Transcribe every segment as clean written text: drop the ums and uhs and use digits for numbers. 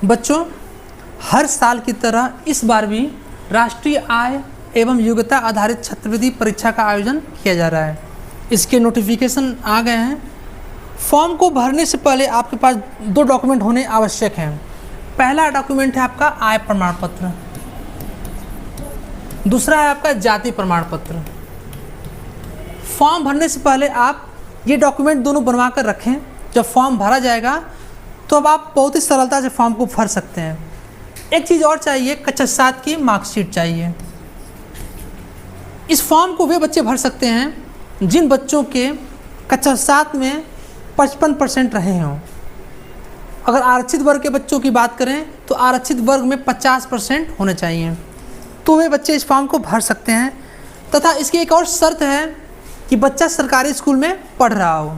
बच्चों, हर साल की तरह इस बार भी राष्ट्रीय आय एवं योग्यता आधारित छात्रवृत्ति परीक्षा का आयोजन किया जा रहा है। इसके नोटिफिकेशन आ गए हैं। फॉर्म को भरने से पहले आपके पास 2 डॉक्यूमेंट होने आवश्यक हैं। पहला डॉक्यूमेंट है आपका आय प्रमाण पत्र, दूसरा है आपका जाति प्रमाण पत्र। फॉर्म भरने से पहले आप ये डॉक्यूमेंट दोनों बनवा कर रखें। जब फॉर्म भरा जाएगा तो अब आप बहुत ही सरलता से फॉर्म को भर सकते हैं। एक चीज़ और चाहिए, कक्षा 7 की मार्कशीट चाहिए। इस फॉर्म को वे बच्चे भर सकते हैं जिन बच्चों के कक्षा 7 में 55% रहे हों। अगर आरक्षित वर्ग के बच्चों की बात करें तो आरक्षित वर्ग में 50% होने चाहिए, तो वे बच्चे इस फॉर्म को भर सकते हैं। तथा इसकी एक और शर्त है कि बच्चा सरकारी स्कूल में पढ़ रहा हो।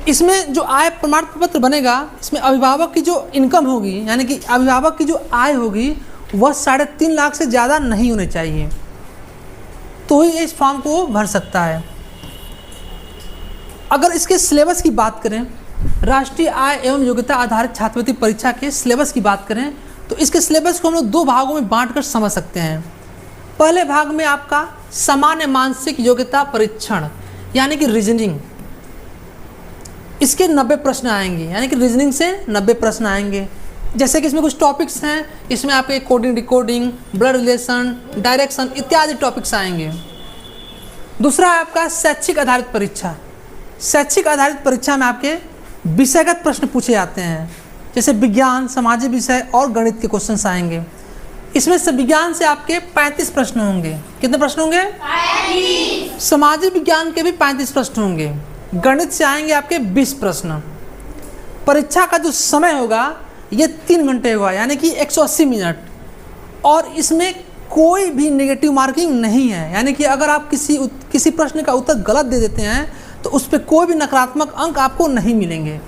इसमें जो आय प्रमाण पत्र बनेगा, इसमें अभिभावक की जो इनकम होगी, यानी कि अभिभावक की जो आय होगी वह 3.5 लाख से ज़्यादा नहीं होनी चाहिए, तो ही इस फॉर्म को भर सकता है। अगर इसके सिलेबस की बात करें, राष्ट्रीय आय एवं योग्यता आधारित छात्रवृत्ति परीक्षा के सिलेबस की बात करें तो इसके सिलेबस को हम लोग 2 भागों में बांटकर समझ सकते हैं। पहले भाग में आपका सामान्य मानसिक योग्यता परीक्षण यानी कि रीजनिंग, इसके 90 प्रश्न आएंगे, यानी कि रीजनिंग से 90 प्रश्न आएंगे। जैसे कि इसमें कुछ टॉपिक्स हैं, इसमें आपके coding, decoding, blood relation, direction इत्यादि टॉपिक्स आएंगे। दूसरा है आपका शैक्षिक आधारित परीक्षा। शैक्षिक आधारित परीक्षा में आपके विषयगत प्रश्न पूछे जाते हैं, जैसे विज्ञान, सामाजिक विषय और गणित के क्वेश्चंस आएंगे। इसमें से विज्ञान से आपके 35 प्रश्न होंगे। कितने प्रश्न होंगे? 35। सामाजिक विज्ञान के भी 35 प्रश्न होंगे। गणित से आएंगे आपके 20 प्रश्न। परीक्षा का जो समय होगा ये 3 घंटे होगा, यानी कि 180 मिनट। और इसमें कोई भी नेगेटिव मार्किंग नहीं है, यानी कि अगर आप किसी प्रश्न का उत्तर गलत दे देते हैं तो उस पर कोई भी नकारात्मक अंक आपको नहीं मिलेंगे।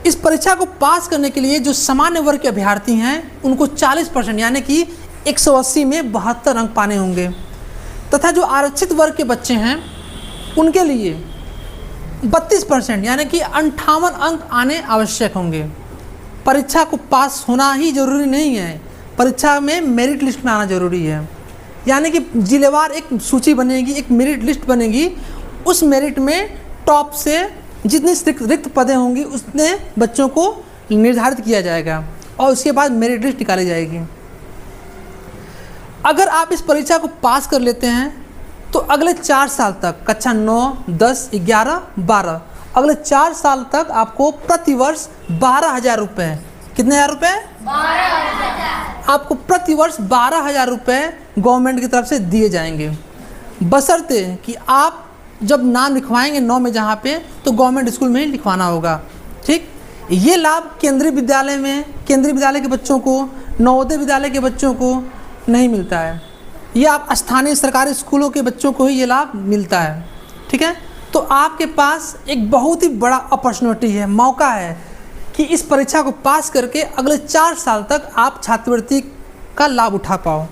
इस परीक्षा को पास करने के लिए जो सामान्य वर्ग के अभ्यर्थी हैं उनको 40% यानी कि 180 में 72 अंक पाने होंगे, तथा जो आरक्षित वर्ग के बच्चे हैं उनके लिए 32% यानी कि 58 अंक आने आवश्यक होंगे। परीक्षा को पास होना ही जरूरी नहीं है, परीक्षा में मेरिट लिस्ट में आना जरूरी है। यानी कि जिलेवार एक सूची बनेगी, एक मेरिट लिस्ट बनेगी, उस मेरिट में टॉप से जितनी रिक्त पदें होंगी उतने बच्चों को निर्धारित किया जाएगा और उसके बाद मेरिट लिस्ट निकाली जाएगी। अगर आप इस परीक्षा को पास कर लेते हैं तो अगले 4 साल तक, कक्षा 9, 10, 11, 12, अगले 4 साल तक आपको प्रतिवर्ष 12,000 रुपये, कितने हज़ार रुपये? 12,000। आपको प्रतिवर्ष 12,000 रुपये गवर्नमेंट की तरफ से दिए जाएंगे, बशर्ते कि आप जब नाम लिखवाएंगे 9 में जहाँ पे, तो गवर्नमेंट स्कूल में ही लिखवाना होगा। ठीक, ये लाभ केंद्रीय विद्यालय में, केंद्रीय विद्यालय के बच्चों को, नवोदय विद्यालय के बच्चों को नहीं मिलता है। ये आप स्थानीय सरकारी स्कूलों के बच्चों को ही ये लाभ मिलता है। ठीक है, तो आपके पास एक बहुत ही बड़ा अपॉर्चुनिटी है, मौका है कि इस परीक्षा को पास करके अगले 4 साल तक आप छात्रवृत्ति का लाभ उठा पाओ।